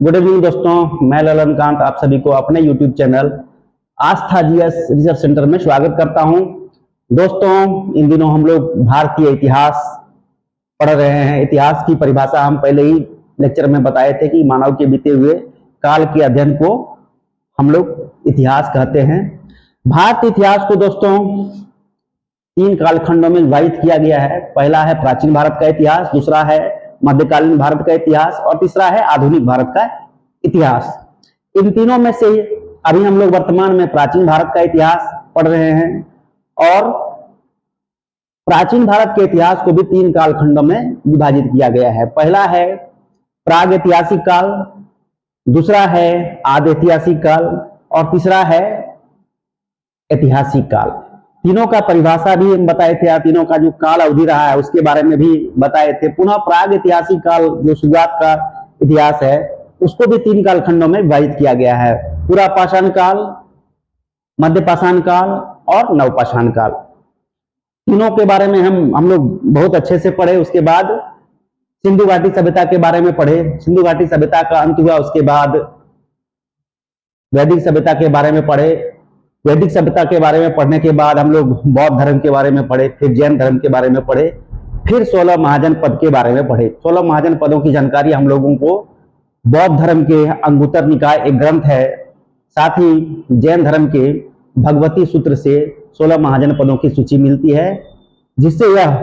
Good evening दोस्तों, मैं ललन कांत आप सभी को अपने YouTube चैनल आस्था जीएस रिसर्च सेंटर में स्वागत करता हूं। दोस्तों, इन दिनों हम लोग भारतीय इतिहास पढ़ रहे हैं। इतिहास की परिभाषा हम पहले ही लेक्चर में बताए थे कि मानव के बीते हुए काल के अध्ययन को हम लोग इतिहास कहते हैं। भारतीय इतिहास को दोस्तों 3 कालखंडों में विभाजित किया गया है। पहला है प्राचीन भारत का इतिहास, दूसरा है मध्यकालीन भारत का इतिहास और तीसरा है आधुनिक भारत का इतिहास। इन तीनों में से अभी हम लोग वर्तमान में प्राचीन भारत का इतिहास पढ़ रहे हैं और प्राचीन भारत के इतिहास को भी 3 कालखंडों में विभाजित किया गया है। पहला है प्राग ऐतिहासिक काल, दूसरा है आदि ऐतिहासिक काल और तीसरा है ऐतिहासिक काल। तीनों का परिभाषा भी हम बताए थे, तीनों का जो काल अवधि रहा है उसके बारे में भी बताए थे। पुनः प्राग ऐतिहासिक काल जो शुरुआत का इतिहास है उसको भी 3 कालखंडों में विभाजित किया गया है। पूरा पाषाण काल, मध्य पाषाण काल और नवपाषाण काल। तीनों के बारे में हम लोग बहुत अच्छे से पढ़े। उसके बाद सिंधु घाटी सभ्यता के बारे में पढ़े। सिंधु घाटी सभ्यता का अंत हुआ, उसके बाद वैदिक सभ्यता के बारे में पढ़े। वैदिक सभ्यता के बारे में पढ़ने के बाद हम लोग बौद्ध धर्म के बारे में पढ़े, फिर जैन धर्म के बारे में पढ़े, फिर 16 महाजनपद के बारे में पढ़े। 16 महाजनपदों की जानकारी हम लोगों को बौद्ध धर्म के अंगुत्तर निकाय एक ग्रंथ है, साथ ही जैन धर्म के भगवती सूत्र से 16 महाजनपदों की सूची मिलती है, जिससे यह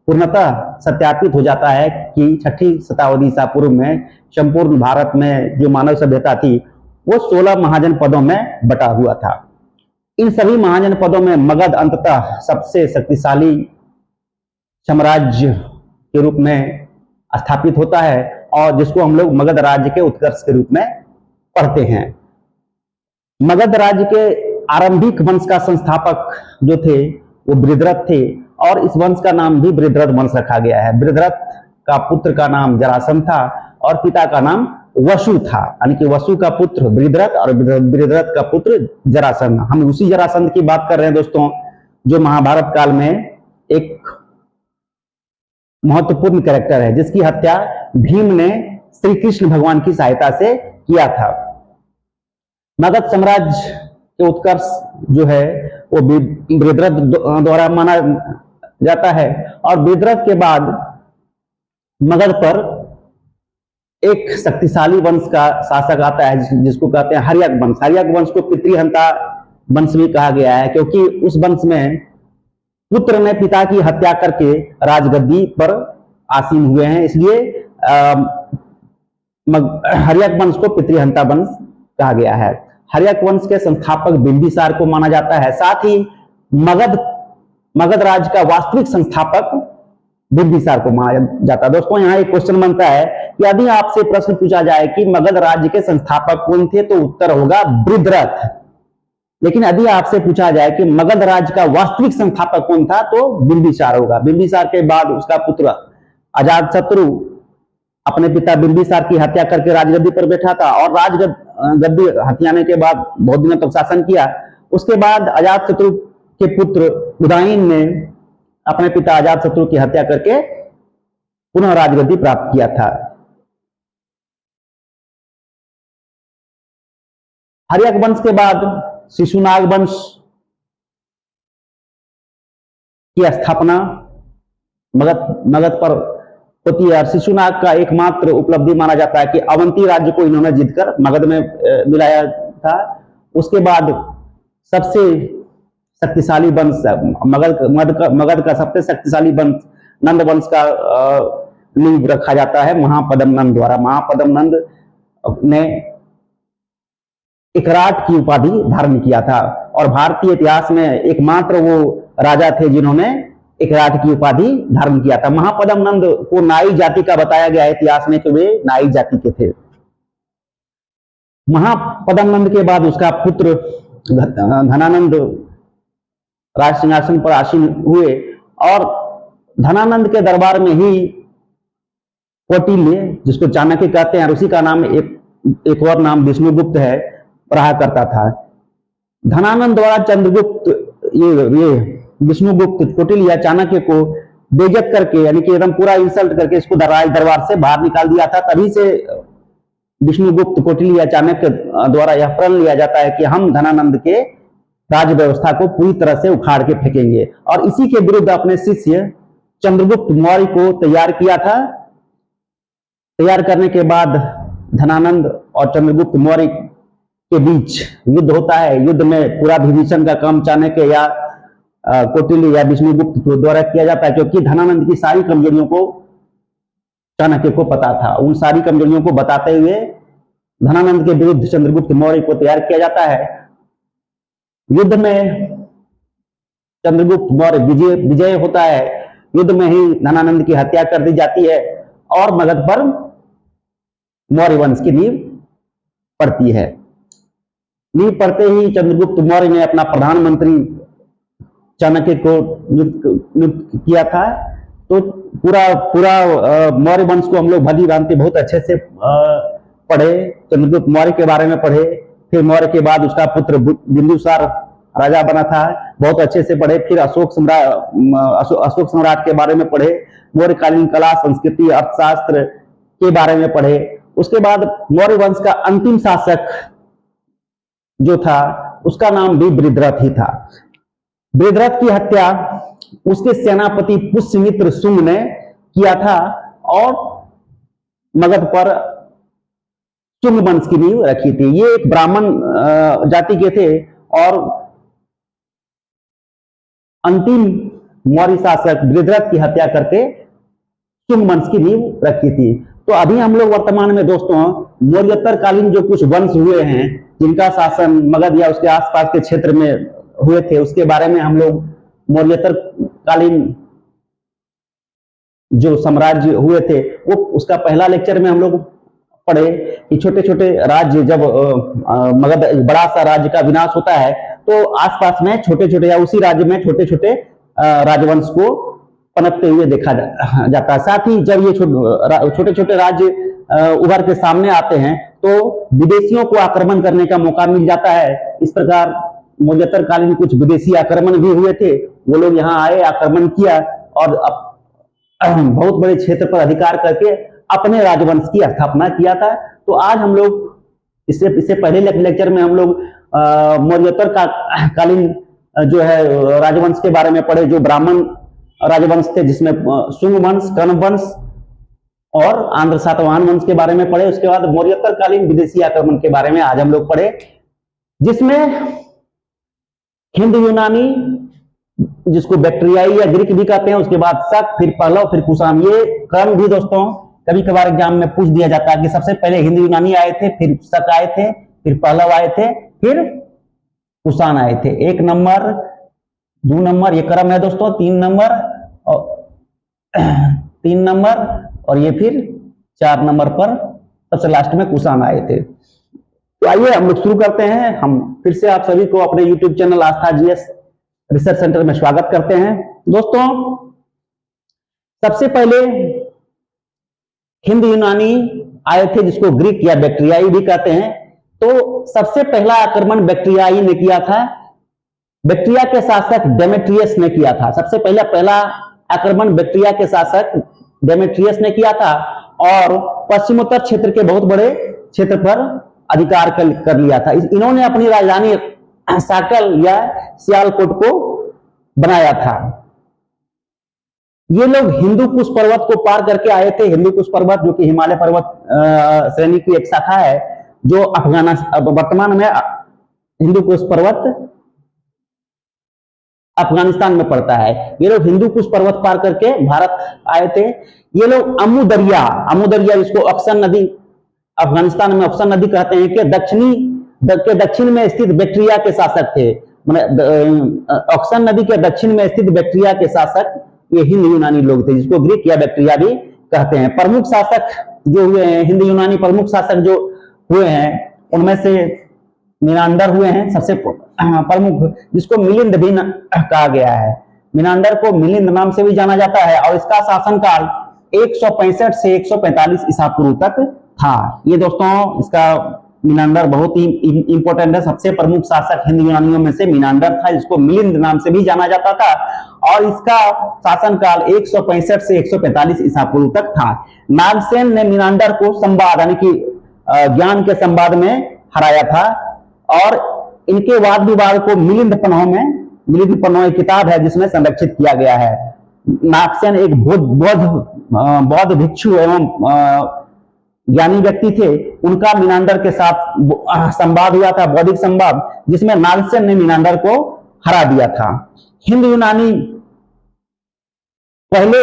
पूर्णतः सत्यापित हो जाता है कि 6ठी शताब्दी ईसा पूर्व में संपूर्ण भारत में जो मानव सभ्यता थी वो 16 महाजनपदों में बटा हुआ था। इन सभी महाजनपदों में मगध अंततः सबसे शक्तिशाली साम्राज्य के रूप में स्थापित होता है और जिसको हम लोग मगध राज्य के उत्कर्ष के रूप में पढ़ते हैं। मगध राज्य के आरंभिक वंश का संस्थापक जो थे वो बृहद्रथ थे और इस वंश का नाम भी बृहद्रथ वंश रखा गया है। बृहद्रथ का पुत्र का नाम जरासंध था और पिता का नाम वसु था, यानी कि वसु का पुत्र बृहद्रथ और बृहद्रथ का पुत्र जरासंध। हम उसी जरासंध की बात कर रहे हैं दोस्तों, जो महाभारत काल में एक महत्वपूर्ण कैरेक्टर है, जिसकी हत्या भीम ने श्री कृष्ण भगवान की सहायता से किया था। मगध साम्राज्य के उत्कर्ष जो है वो बृहद्रथ द्वारा माना जाता है और बृहद्रथ के बाद मगध पर एक शक्तिशाली वंश का शासक आता है जिसको कहते हैं हर्यक वंश। हर्यक वंश को पितृहंता वंश भी कहा गया है, क्योंकि उस वंश में पुत्र ने पिता की हत्या करके राजगद्दी पर आसीन हुए हैं, इसलिए हर्यक वंश को पितृहंता वंश कहा गया है। हर्यक वंश के संस्थापक बिंबिसार को माना जाता है। साथ ही मगध राज्य का वास्तविक संस्थापक बिंबिसार को माना जाता है। दोस्तों, यहाँ एक क्वेश्चन बनता है कि यदि आपसे प्रश्न पूछा जाए कि मगध राज्य के संस्थापक कौन थे तो उत्तर होगा बृहद्रथ। लेकिन यदि आपसे पूछा जाए कि मगध राज्य का वास्तविक संस्थापक कौन था तो बिंबिसार होगा। बिंबिसार के बाद उसका पुत्र अजातशत्रु अपने पिता बिंबिसार की हत्या करके राजगद्दी पर बैठा था और राजगद्दी हथियाने के बाद बहुत दिनों तक शासन किया। उसके बाद अजातशत्रु के पुत्र उदयन ने अपने पिता अजातशत्रु की हत्या करके पुनः राजगद्दी प्राप्त किया था। हर्यक वंश के बाद शिशुनाग वंश की स्थापना मगध पर होती है। शिशुनाग का एकमात्र उपलब्धि माना जाता है कि अवंती राज्य को इन्होंने जीतकर मगध में मिलाया था। उसके बाद सबसे शक्तिशाली वंश मगध का सबसे शक्तिशाली वंश नंद वंश का नींव रखा जाता है महापद्म नंद द्वारा। महापद्म नंद ने एकराट की उपाधि धारण किया था और भारतीय इतिहास में एकमात्र वो राजा थे जिन्होंने एकराट की उपाधि धारण किया था। महापद्म नंद को नाई जाति का बताया गया है इतिहास में कि वे नाई जाति के थे। महापद्म नंद के बाद उसका पुत्र धनानंद राज सिंहासन पर आसीन हुए और धनानंद के दरबार में ही कौटिल्य, जिसको चाणक्य कहते हैं, उसी का नाम एक और नाम विष्णुगुप्त है, रहा करता था। धनानंद द्वारा चंद्रगुप्त ये विष्णुगुप्त कौटिल्य या चाणक्य को बेइज्जत करके, यानी कि एकदम पूरा इंसल्ट करके इसको राज दरबार से बाहर निकाल दिया था। तभी से विष्णुगुप्त कौटिल्य या चाणक्य द्वारा यह प्रण लिया जाता है कि हम धनानंद के राज व्यवस्था को पूरी तरह से उखाड़ के फेंकेंगे, और इसी के विरुद्ध अपने शिष्य चंद्रगुप्त मौर्य को तैयार किया था। तैयार करने के बाद धनानंद और चंद्रगुप्त मौर्य के बीच युद्ध होता है। युद्ध में पूरा विभीषण का काम चाणक्य या कौटिल्य या विष्णुगुप्त द्वारा किया जाता है, क्योंकि धनानंद की सारी कमजोरियों को चाणक्य को पता था। उन सारी कमजोरियों को बताते हुए धनानंद के विरुद्ध चंद्रगुप्त मौर्य को तैयार किया जाता है। युद्ध में चंद्रगुप्त मौर्य विजय होता है। युद्ध में ही धनानंद की हत्या कर दी जाती है और मगध पर मौर्य वंश की नींव पड़ती है। नींव पड़ते ही चंद्रगुप्त मौर्य ने अपना प्रधानमंत्री चाणक्य को नियुक्त किया था। तो पूरा मौर्य वंश को हम लोग भली भांति बहुत अच्छे से पढ़े, चंद्रगुप्त मौर्य के बारे में पढ़े। फिर मौर्य के बाद उसका पुत्र बिंदुसार राजा बना था, बहुत अच्छे से पढ़े। फिर अशोक सम्राट के बारे में पढ़े, मौर्यकालीन कला संस्कृति अर्थशास्त्र के बारे में पढ़े। उसके बाद मौर्य वंश का अंतिम शासक जो था उसका नाम भी बृहद्रथ ही था। बृहद्रथ की हत्या उसके सेनापति पुष्यमित्र शुंग ने किया था और मगध पर शुंग वंश की नींव रखी थी। ये एक ब्राह्मण जाति के थे और अंतिम मौर्य शासक बृहद्रथ की हत्या करके शुंग वंश की नींव रखी थी। तो अभी हम लोग वर्तमान में दोस्तों मौर्योत्तर कालीन जो कुछ वंश हुए हैं जिनका शासन मगध या उसके आसपास के क्षेत्र में हुए थे, उसके बारे में हम लोग मौर्योत्तर कालीन जो साम्राज्य हुए थे वो उसका पहला लेक्चर में हम लोग पढ़े कि छोटे छोटे राज्य, जब मगध बड़ा सा राज्य का विनाश होता है तो आसपास में छोटे छोटे या उसी राज्य में छोटे छोटे राजवंश को पनपते हुए देखा जाता है। साथ ही जब ये छोटे छोटे राज्य उभर के सामने आते हैं तो विदेशियों को आक्रमण करने का मौका मिल जाता है। इस प्रकार मौर्योत्तर कालीन कुछ विदेशी आक्रमण भी हुए थे। वो लोग यहाँ आए, आक्रमण किया और बहुत बड़े क्षेत्र पर अधिकार करके अपने राजवंश की स्थापना किया था। तो आज हम लोग इससे पहले लेक्चर में हम लोग मौर्योत्तर कालीन जो है राजवंश के बारे में पढ़े, जो ब्राह्मण राजवंश थे जिसमें शुंग वंश, कर्ण वंश और आंध्र सातवाहन वंश के बारे में पढ़े। उसके बाद मौर्योत्तर कालीन विदेशी आक्रमण के बारे में आज हम लोग पढ़े, जिसमें हिंद यूनानी जिसको बैक्ट्रियाई या ग्रीक भी कहते हैं, उसके बाद शक, फिर पहलव, फिर कुषाण। ये क्रम भी दोस्तों कभी कभार एग्जाम में पूछ दिया जाता है कि सबसे पहले हिंद यूनानी आए थे, फिर शक आए थे, फिर पहलव आए थे, फिर कुषाण आए थे। 1 नंबर 2 नंबर ये क्रम है दोस्तों, 3 नंबर और ये फिर 4 नंबर पर सबसे लास्ट में कुषाण आए थे। तो आइए हम लोग शुरू करते हैं। हम फिर से आप सभी को अपने YouTube चैनल आस्था जीएस रिसर्च सेंटर में स्वागत करते हैं। दोस्तों सबसे पहले हिंद यूनानी आए थे जिसको ग्रीक या बैक्ट्रियाई भी कहते हैं। तो सबसे पहला आक्रमण बैक्ट्रियाई ने किया था, बैक्ट्रिया के शासक डेमेट्रियस ने किया था। सबसे पहला आक्रमण बैक्ट्रिया के शासक डेमेट्रियस ने किया था और पश्चिमोत्तर क्षेत्र के बहुत बड़े क्षेत्र पर अधिकार कर लिया था। इन्होंने अपनी राजधानी साकल या सियालकोट को बनाया था। ये लोग हिंदू कुश पर्वत को पार करके आए थे। हिंदू कुश पर्वत जो कि हिमालय पर्वत श्रेणी की एक शाखा है, जो अफगानिस्तान, वर्तमान में हिंदू कुश पर्वत अफगानिस्तान में पड़ता है। ये लोग हिंदू कुश पर्वत पार करके भारत आए थे। ये लोग अमू दरिया जिसको अक्सन नदी, अफगानिस्तान में अक्सन नदी कहते हैं, के दक्षिण में स्थित बैक्ट्रिया के शासक थे। अक्सन नदी के दक्षिण में स्थित बैक्ट्रिया के शासक ये हिंद यूनानी लोग थे, जिसको ग्रीक या बैक्ट्रिया भी कहते हैं। प्रमुख शासक जो हुए हैं, हिंद यूनानी प्रमुख शासक जो हुए हैं, उनमें से मिनांडर हुए हैं सबसे प्रमुख, जिसको मिलिंद भी कहा गया है। मिनांडर को मिलिंद नाम से भी जाना जाता है और इसका शासनकाल 165 से 145 ईसा पूर्व तक था। ये दोस्तों इसका मिनांडर बहुत ही इंपॉर्टेंट है। सबसे प्रमुख शासक हिंद यूनानियों में से मिनांडर था, जिसको मिलिंद नाम से भी जाना जाता था और इसका शासनकाल 165 से 145 ईसा पूर्व तक था। नागसेन ने मिनांडर को संवाद यानी कि ज्ञान के संवाद में हराया था। और इनके वाद विवाद को मिलिंद पन्नों एक किताब है जिसमें संरक्षित किया गया है। नागसेन एक बौद्ध भिक्षु एवं ज्ञानी व्यक्ति थे। उनका मीनांडर के साथ संवाद हुआ था, बौद्धिक संवाद, जिसमें नागसेन ने मीनांडर को हरा दिया था। हिंद यूनानी पहले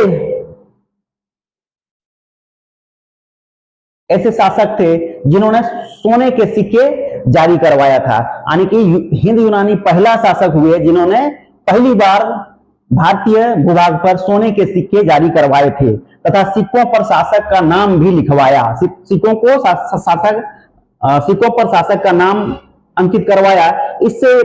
ऐसे शासक थे जिन्होंने सोने के सिक्के जारी करवाया था, यानी कि हिंद यूनानी पहला शासक हुए जिन्होंने पहली बार भारतीय भूभाग पर सोने के सिक्के जारी करवाए थे तथा सिक्कों पर शासक का नाम भी लिखवाया। सिक्कों पर शासक का नाम अंकित करवाया। इससे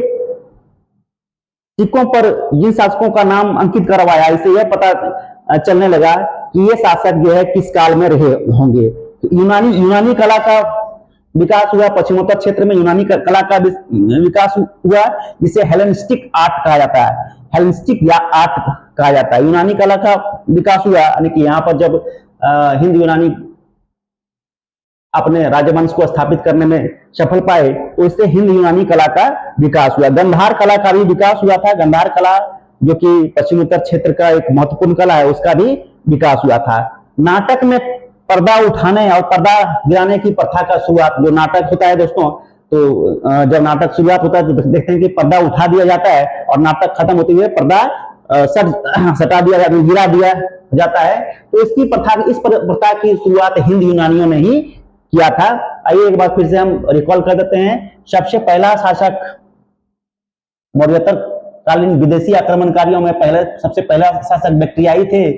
सिक्कों पर जिन शासकों का नाम अंकित करवाया, इससे यह पता चलने लगा कि ये शासक जो है किस काल में रहे होंगे। यूनानी कला का विकास हुआ, पश्चिमोत्तर क्षेत्र में यूनानी कला का विकास हुआ, जिसे हेलेनिस्टिक आर्ट कहा जाता है। हेलेनिस्टिक या आर्ट कहा जाता है। यूनानी कला का विकास हुआ, यानी कि यहाँ पर जब हिंद यूनानी अपने राजवंश को स्थापित करने में सफल पाए तो इससे हिंद यूनानी कला का विकास हुआ। गंधार कला का भी विकास हुआ था। गंधार कला जो कि पश्चिमोत्तर क्षेत्र का एक महत्वपूर्ण कला है, उसका भी विकास हुआ था। नाटक में पर्दा उठाने और पर्दा गिराने की प्रथा का शुरुआत, जो नाटक होता है दोस्तों, तो जब नाटक शुरुआत होता है तो देखते हैं कि पर्दा उठा दिया जाता है और नाटक खत्म होते हुए पर्दा सटा दिया जाता है, गिरा दिया जाता है। तो इस प्रथा की शुरुआत हिंद यूनानियों ने ही किया था। आइए एक बार फिर से हम रिकॉल कर देते हैं। सबसे पहला शासक मौर्योत्तर कालीन विदेशी आक्रमणकारियों में सबसे पहला शासक बैक्ट्रियाई थे।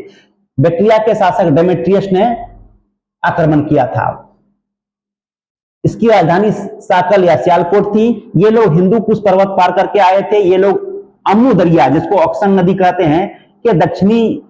बैक्ट्रिया के शासक डेमेट्रियस ने आक्रमण किया था। इसकी राजधानी साकल या सियालकोट थी। ये लोग हिंदू कुश पर्वत पार करके आए थे। ये लोग अम्मू दरिया, जिसको ऑक्सन नदी कहते हैं, के दक्षिणी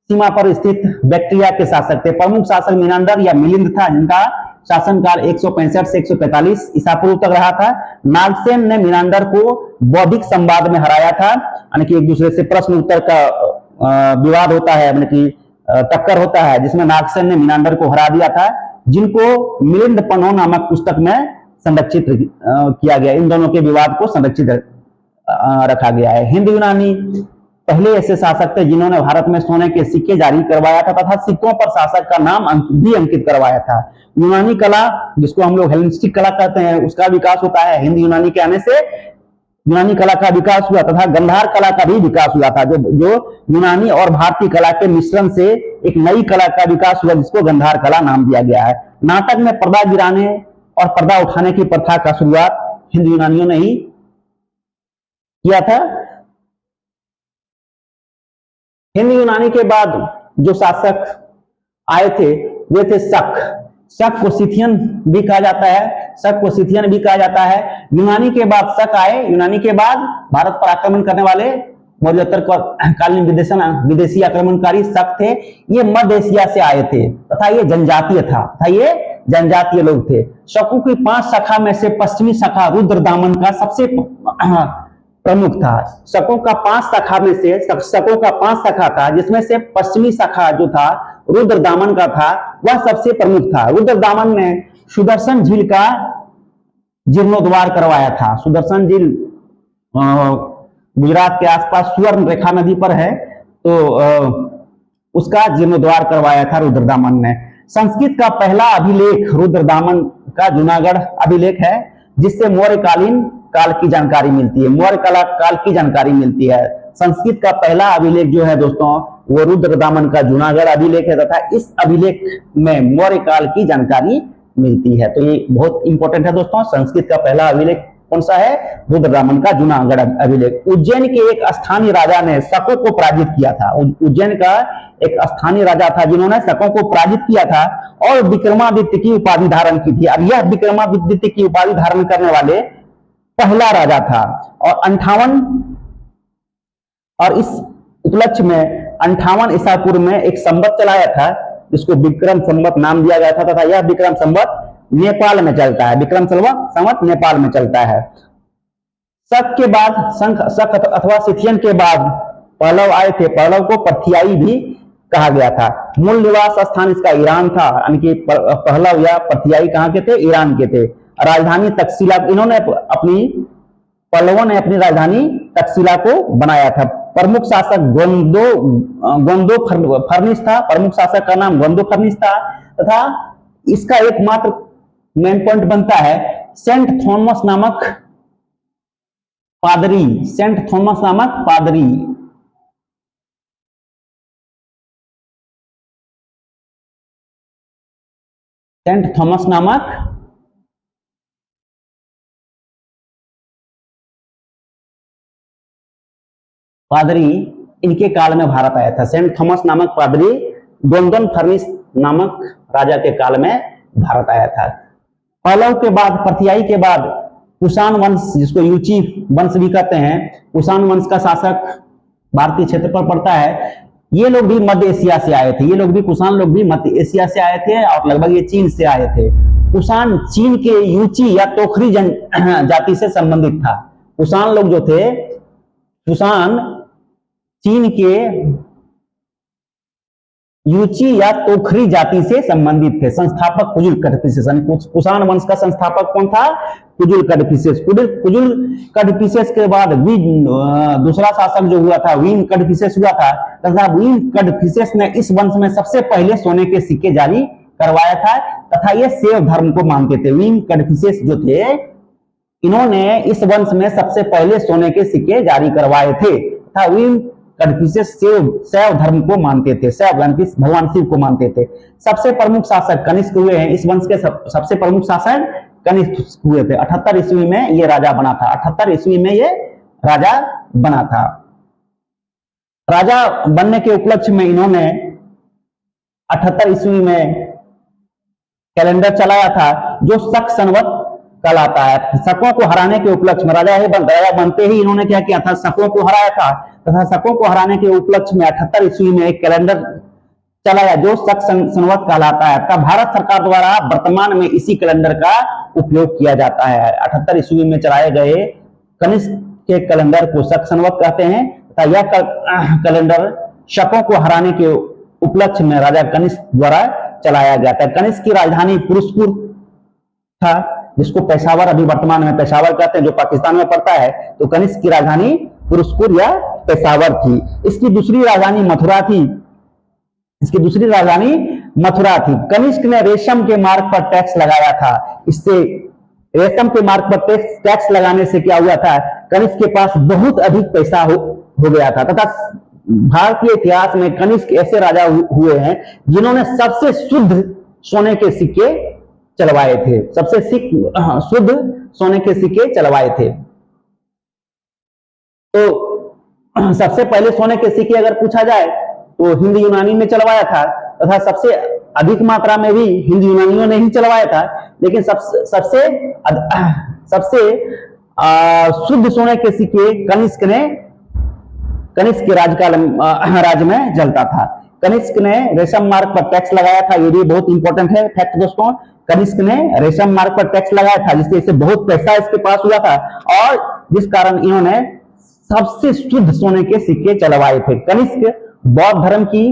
सीमा पर स्थित बैक्ट्रिया के शासक थे। प्रमुख शासक मीनांडर या मिलिंद था, जिनका शासनकाल 165 से 145 ईसा पूर्व तक रहा था। नागसेन ने मीनांडर को बौद्धिक संवाद में हराया था, यानी कि एक दूसरे से प्रश्न उत्तर का विवाद होता है, यानी कि टक्कर होता है, जिसमें नागसेन ने मीनांडर को हरा दिया था, जिनको मिलिंद पन्नों नामक पुस्तक में संरक्षित किया गया। इन दोनों के विवाद को संरक्षित रखा गया है। हिंद यूनानी पहले ऐसे शासक थे जिन्होंने भारत में सोने के सिक्के जारी करवाया था तथा सिक्कों पर शासक का नाम भी अंकित करवाया था। यूनानी कला, जिसको हम लोग हेलेनिस्टिक कला कहते हैं, उसका विकास होता है। हिंद यूनानी के आने से यूनानी कला का विकास हुआ तथा गंधार कला का भी विकास हुआ था, जो यूनानी और भारतीय कला के मिश्रण से एक नई कला का विकास हुआ, जिसको गंधार कला नाम दिया गया है। नाटक में पर्दा गिराने और पर्दा उठाने की प्रथा का शुरुआत हिंद यूनानियों ने ही किया था। हिंद यूनानी के बाद जो शासक आए थे वे थे शक को सिथियन भी कहा जाता है। शक को सिथियन भी कहा जाता है। यूनानी के बाद शक आए। यूनानी के बाद भारत पर आक्रमण करने वाले मौर्योत्तर कालीन विदेशी आक्रमणकारी शक थे। ये मध्य एशिया से आए थे तथा ये जनजातीय लोग थे। शकों की 5 शाखा में से पश्चिमी शाखा रुद्रदामन का सबसे प्रमुख था। शकों का 5 शाखा था, जिसमें से पश्चिमी शाखा जो था रुद्रदामन का था, वह सबसे प्रमुख था। रुद्रदामन ने सुदर्शन झील का जीर्णोद्धार करवाया था। सुदर्शन झील गुजरात के आसपास सुवर्ण रेखा नदी पर है, तो उसका जीर्णोद्धार करवाया था रुद्रदामन ने। संस्कृत का पहला अभिलेख रुद्रदामन का जूनागढ़ अभिलेख है, जिससे मौर्यकालीन काल की जानकारी मिलती है। मौर्य काल की जानकारी मिलती है। संस्कृत का पहला अभिलेख जो है दोस्तों, वो रुद्रदामन का जूनागढ़ अभिलेख है तथा इस अभिलेख में मौर्य काल की जानकारी मिलती है। तो ये बहुत इंपॉर्टेंट है दोस्तों। संस्कृत का पहला अभिलेख कौन सा है? रुद्रदामन का जूनागढ़ अभिलेख। उज्जैन के एक स्थानीय राजा ने शकों को पराजित किया था। उज्जैन का एक स्थानीय राजा था जिन्होंने शकों को पराजित किया था और विक्रमादित्य की उपाधि धारण की थी। अब यह विक्रमादित्य की उपाधि धारण करने वाले पहला राजा था। और इस उपलक्ष्य में 58 ईसा पूर्व में एक संवत चलाया था, जिसको विक्रम संवत नाम दिया गया था तथा यह विक्रम संवत नेपाल में चलता है। विक्रम संवत नेपाल में चलता है। शक के बाद शक अथवा सिथियन के बाद पहलव आए थे। पहलव को पथियाई भी कहा गया था। मूल निवास स्थान इसका ईरान था, यानी कि पहलव या पथियाई कहाँ के थे? ईरान के थे। राजधानी तक्षशिला, इन्होंने अपनी पल्लवों ने अपनी राजधानी तक्षशिला को बनाया था। प्रमुख शासक गोंदो फर्निस था, प्रमुख शासक का नाम गोंदो फर्निस था। तथा इसका एकमात्र मेन पॉइंट बनता है सेंट थॉमस नामक पादरी, सेंट थॉमस नामक पादरी। सेंट थॉमस नामक पादरी इनके काल में भारत आया था। सेंट थॉमस नामक पादरी गोंदन फर्निस नामक राजा के काल में भारत आया था। पल्लव के बाद, पथियाई के बाद कुषाण वंश, जिसको यूची वंश भी कहते हैं, कुषाण वंश का शासक भारतीय क्षेत्र पर पड़ता है। ये लोग भी मध्य एशिया से आए थे, ये लोग भी, कुषाण लोग भी मध्य एशिया से आए थे और लगभग ये चीन से आए थे। कुषाण चीन के यूची या तोखरी जाति से संबंधित था। कुषाण लोग जो थे, कुषाण चीन के यूची या तोखरी जाति से संबंधित थे। संस्थापक कुजुल कड़फिसेस, कुषाण वंश का संस्थापक कौन था? कुजुल कड़फिसेस। कुजुल कड़फिसेस के बाद दूसरा शासक जो हुआ था वीन कड़फिसेस हुआ था, तथा वीन कड़फिसेस ने इस वंश में सबसे पहले सोने के सिक्के जारी करवाया था, तथा ये शैव धर्म को मानते थे। वीन कड़फिसेस जो थे, इन्होंने इस वंश में सबसे पहले सोने के सिक्के जारी करवाए थे, तथा वीन कड़फिसेस शैव धर्म को मानते थे, शैव यानी भगवान शिव को मानते थे। सबसे प्रमुख शासक कनिष्क हुए हैं। इस वंश के सबसे प्रमुख शासक कनिष्क हुए थे। 78 ईस्वी में ये राजा बना था। 78 ईस्वी में ये राजा बना था। राजा बनने के उपलक्ष्य में इन्होंने 78 ईस्वी में कैलेंडर चलाया था, जो शक संवत कहलाता है। शकों को हराने के उपलक्ष्य में राजा बनते ही इन्होंने क्या किया था? शकों को हराया था, तथा शकों को हराने के उपलक्ष्य में 78 ईस्वी में एक कैलेंडर चलाया जो शक संवत कहलाता है। तब भारत सरकार द्वारा वर्तमान में इसी कैलेंडर का उपयोग किया जाता है। 78 ईस्वी में चलाए गए कनिष्क के कैलेंडर को शक संवत कहते हैं, तथा यह कैलेंडर शकों को हराने के उपलक्ष्य में राजा कनिष्क द्वारा चलाया गया था। कनिष्क की राजधानी पुरुषपुर था, जिसको पेशावर अभी वर्तमान में पेशावर कहते हैं, जो पाकिस्तान में पड़ता है। तो कनिष्क की राजधानी पुरुषपुर या पेशावर थी। इसकी दूसरी राजधानी मथुरा थी। इसकी दूसरी राजधानी मथुरा थी। कनिष्क ने रेशम के मार्ग पर टैक्स लगाया था। इससे रेशम के मार्ग पर टैक्स लगाने से क्या हुआ था? कनिष्क के पास बहुत अधिक पैसा हो गया था। तथा भारतीय इतिहास में कनिष्क ऐसे राजा हुए हैं जिन्होंने सबसे शुद्ध सोने के सिक्के चलवाए थे, सबसे शुद्ध सोने के सिक्के चलवाए थे। तो सबसे पहले सोने के सिक्के अगर पूछा जाए तो हिंद यूनानी में चलवाया था, तथा सबसे अधिक मात्रा में भी हिंद यूनानियों ने ही चलवाया था। लेकिन सबसे शुद्ध सोने के सिक्के कनिष्क के राज में चलता था। कनिष्क ने रेशम मार्ग पर टैक्स लगाया था। ये भी बहुत इंपॉर्टेंट है फैक्ट दोस्तों। कनिष्क ने रेशम मार्ग पर टैक्स लगाया था, जिससे इससे बहुत पैसा इसके पास हुआ था, और जिस कारण इन्होंने सबसे शुद्ध सोने के सिक्के चलवाए थे। कनिष्क बौद्ध धर्म की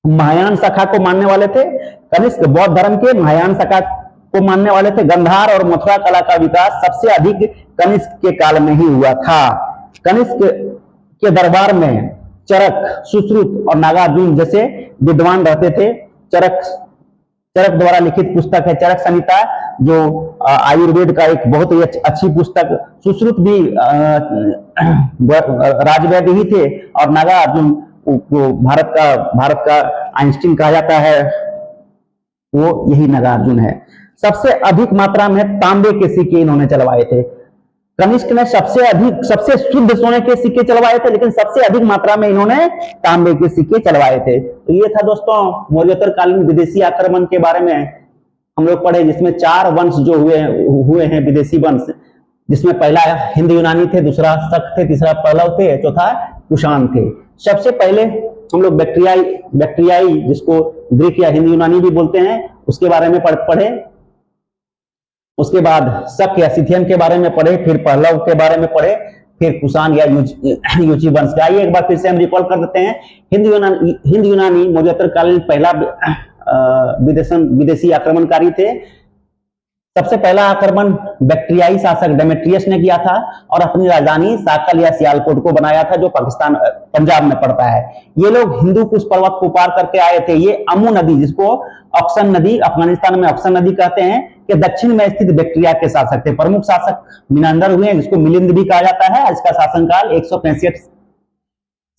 महायान शाखा को मानने वाले थे। कनिष्क बौद्ध धर्म के महायान शाखा को मानने वाले थे। गंधार और मथुरा कला का विकास सबसे अधिक कनिष्क के काल में ही हुआ था। कनिष्क के दरबार में चरक, सुश्रुत और नागार्जुन जैसे विद्वान रहते थे। चरक द्वारा लिखित पुस्तक है चरक संहिता, जो आयुर्वेद का एक बहुत ही अच्छी पुस्तक। सुश्रुत भी राजवैद्य ही थे, और नागार्जुन को भारत का आइंस्टीन कहा जाता है, वो यही नागार्जुन है। सबसे अधिक मात्रा में तांबे के सिक्के इन्होंने चलवाए थे। कनिष्क ने सबसे शुद्ध सोने के सिक्के चलवाए थे, लेकिन सबसे अधिक मात्रा में इन्होंने तांबे के सिक्के चलवाए थे। तो ये था दोस्तों मौर्योत्तरकालीन विदेशी आक्रमण के बारे में हम लोग पढ़े, जिसमें 4 वंश जो हुए हैं विदेशी वंश, जिसमें पहला हिंद यूनानी थे, दूसरा शक थे, तीसरा पल्लव थे, चौथा कुषाण थे। सबसे पहले हम लोग बैक्ट्रियाई जिसको ग्रीक या हिंद यूनानी भी बोलते हैं, उसके बारे में पढ़े। उसके बाद शक या सिथियन के बारे में पढ़े, फिर पल्लव के बारे में पढ़े, फिर कुषाण या युची वंश के। आइए एक बार फिर से हम रिकॉल कर देते हैं। हिंद यूनानी मौर्योत्तरकालीन पहला विदेशी आक्रमणकारी थे। सबसे पहला आक्रमण बैक्ट्रियाई शासक डेमेट्रियस ने किया था और अपनी राजधानी साकल या सियालकोट को बनाया था, जो पाकिस्तान पंजाब में पड़ता है। ये लोग हिंदू कुश पर्वत को पार करके आए थे। ये अमू नदी, जिसको ऑक्सन नदी, अफगानिस्तान में ऑक्सन नदी कहते हैं, के दक्षिण में स्थित बैक्ट्रिया के शासक थे। प्रमुख शासक मिनांदर हुए, जिसको मिलिंद भी कहा जाता है। इसका शासनकाल 165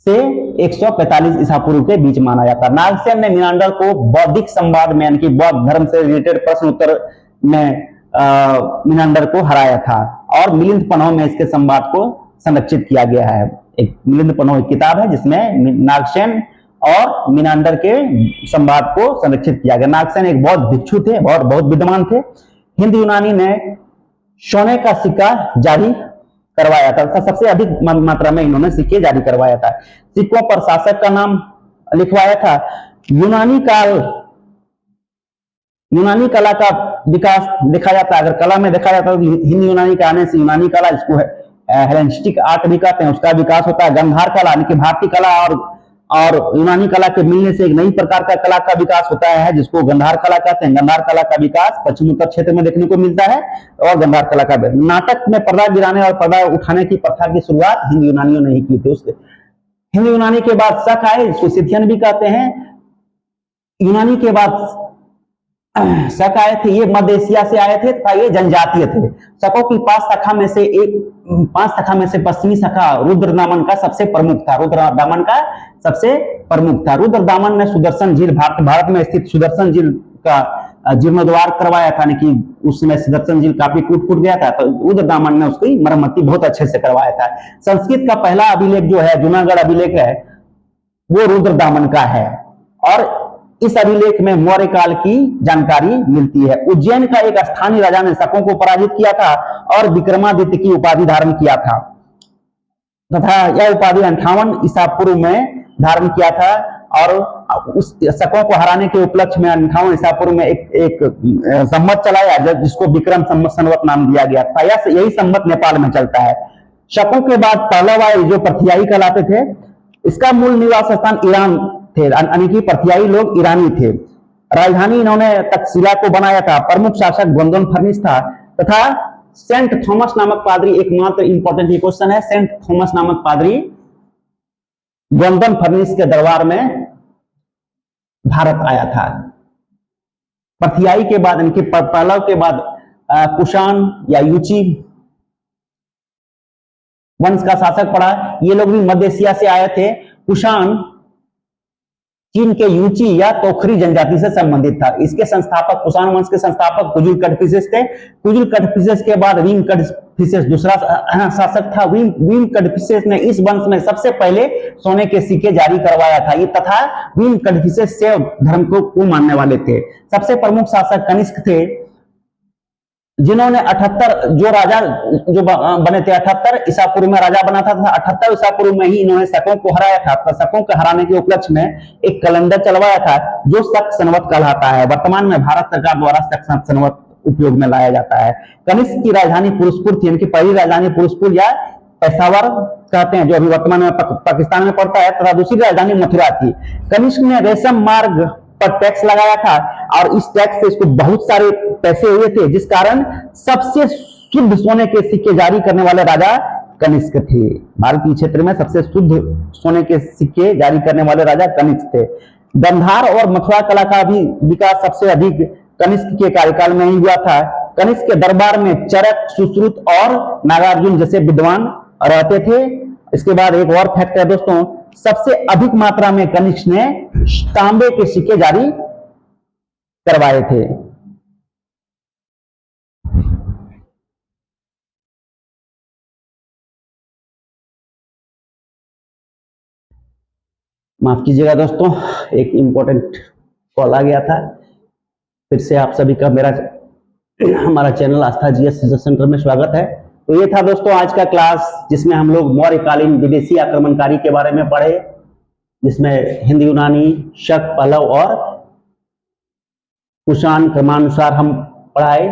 से 145 ईसा पूर्व के बीच माना जाता है। नागसेन ने मिनांडर को बौद्धिक संवाद में, यानी कि बौद्ध धर्म से रिलेटेड प्रश्न उत्तर में मिनांडर को हराया था और मिलिंद पन्हो में इसके संवाद को संरक्षित किया गया है। एक मिलिंद पन्हो एक किताब है जिसमें नागसेन और मिनांडर के संवाद को संरक्षित किया गया। नागसेन एक बौद्ध भिक्षु थे और बहुत विद्वान थे। हिंद यूनानी ने सोने का सिक्का जारी करवाया था, सबसे अधिक मात्रा में इन्होंने सिक्के जारी करवाया था। सिक्कों पर शासक का नाम लिखवाया था। यूनानी कला का विकास देखा जाता है। अगर कला में देखा जाता है तो हिंद यूनानी के आने से यूनानी कला, जिसको हेलेनिस्टिक आर्ट भी कहते हैं, उसका विकास होता है। गंधार कला यानी कि भारतीय कला और यूनानी कला के मिलने से एक नई प्रकार का कला का विकास होता है, जिसको गंधार कला कहते हैं। गंधार कला का विकास पश्चिम उत्तर क्षेत्र में देखने को मिलता है और गंधार कला का नाटक में पर्दा गिराने और पर्दा उठाने की प्रथा की शुरुआत हिंद यूनानियों ने ही की थी। उसके हिंद यूनानी के बाद शक आए, जिसको सिथियन भी कहते हैं। यूनानी के बाद शक आए थे, ये मध्य एशिया से आए थे तथा ये जनजातीय थे। शकों की 5 शाखा में से पश्चिमी शाखा रुद्रदामन का सबसे प्रमुख था। रुद्रदामन ने सुदर्शन झील, भारत में स्थित सुदर्शन झील का जीर्णोद्धार करवाया था, कि उस समय सुदर्शन झील काफी टूट गया था, तो रुद्रदामन ने उसकी मरम्मती बहुत अच्छे से करवाया था। संस्कृत का पहला अभिलेख जो है, जूनागढ़ अभिलेख है, वो रुद्रदामन का है और इस अभिलेख में मौर्य काल की जानकारी मिलती है। उज्जैन का एक स्थानीय राजा ने शकों को पराजित किया था और विक्रमादित्य की उपाधि धारण किया था तथा यह उपाधि 58 ईसा पूर्व में धारण किया था और उस शकों को हराने के उपलक्ष्य में 58 ईसा पूर्व में एक संवत चलाया, जिसको विक्रम संवत नाम दिया गया था। यही संवत नेपाल में चलता है। शकों के बाद पहलवा जो पथियाई कहलाते थे, इसका मूल निवास स्थान ईरान थे, यानी कि पथियाई लोग ईरानी थे। राजधानी इन्होंने तक्षशिला को बनाया था। प्रमुख शासक गोंदन फर्निस था तथा सेंट थॉमस नामक पादरी, एकमात्र इंपॉर्टेंट क्वेश्चन है, सेंट थॉमस नामक पादरी गोंदन फर्निस के दरबार में भारत आया था। पथियाई के बाद, इनके पहलव के बाद कुषाण या युची वंश का शासक पड़ा। ये लोग भी मध्य एशिया से आए थे। कुषाण चीन के यूची या तोखरी जनजाति से संबंधित था। इसके संस्थापक, कुषाण वंश के संस्थापक कुजुल कड़फिसेस थे। कुजुल कड़फिसेस के बाद विम कड़फिसेस दूसरा शासक था। विम कड़फिसेस ने इस वंश में सबसे पहले सोने के सिक्के जारी करवाया था। ये तथा विम कड़फिसेस शैव धर्म को मानने वाले थे। सबसे प्रमुख शासक कनिष्क थे, जिन्होंने 78 जो राजा जो बने थे, 78 ईसा पूर्व में राजा बना था। 78 ईसा पूर्व में ही इन्होंने शकों को हराया था। तो शकों को हराने के उपलक्ष्य में एक कैलेंडर चलवाया था जो शक संवत कहलाता है। वर्तमान में भारत सरकार द्वारा शक संवत उपयोग में लाया जाता है। कनिष्क की राजधानी पुरुषपुर थी, इनकी पहली राजधानी पुरुषपुर या पेशावर कहते हैं, जो अभी वर्तमान में पाकिस्तान में पड़ता है, तथा दूसरी राजधानी मथुरा थी। कनिष्क ने रेशम मार्ग पर टैक्स लगाया था और इस टैक्स से इसको बहुत सारे पैसे हुए थे, जिस कारण सबसे शुद्ध सोने के सिक्के जारी करने वाले राजा कनिष्क थे। भारतीय क्षेत्र में सबसे शुद्ध सोने के सिक्के जारी करने वाले राजा कनिष्क थे। गंधार और मथुरा कला का भी विकास सबसे अधिक कनिष्क के कार्यकाल में ही हुआ था। कनिष्क के दरबार में चरक, सुश्रुत और नागार्जुन जैसे विद्वान रहते थे। इसके बाद एक और फैक्ट है दोस्तों, सबसे अधिक मात्रा में कनिष्क ने तांबे के सिक्के जारी करवाए थे। माफ कीजिएगा दोस्तों, एक इंपॉर्टेंट कॉल आ गया था। फिर से आप सभी का हमारा चैनल आस्था जीएस रिसर्च सेंटर में स्वागत है। तो ये था दोस्तों आज का क्लास, जिसमें हम लोग मौर्यकालीन विदेशी आक्रमणकारी के बारे में पढ़े, जिसमें हिंद यूनानी, शक, पल्लव और कुषाण क्रमानुसार हम पढ़ाए।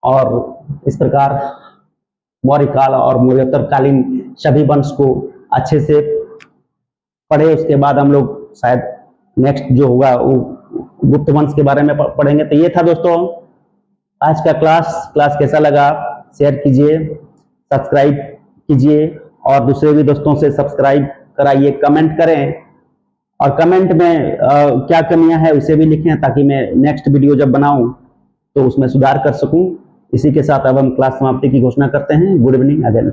और इस प्रकार मौर्य काल और मौर्योत्तरकालीन सभी वंश को अच्छे से पढ़े। उसके बाद हम लोग शायद नेक्स्ट जो होगा वो गुप्त वंश के बारे में पढ़ेंगे। तो ये था दोस्तों आज का क्लास कैसा लगा शेयर कीजिए, सब्सक्राइब कीजिए और दूसरे भी दोस्तों से सब्सक्राइब कराइए, कमेंट करें और कमेंट में क्या कमियां हैं उसे भी लिखें ताकि मैं नेक्स्ट वीडियो जब बनाऊं तो उसमें सुधार कर सकूं। इसी के साथ अब हम क्लास समाप्ति की घोषणा करते हैं। Good evening again.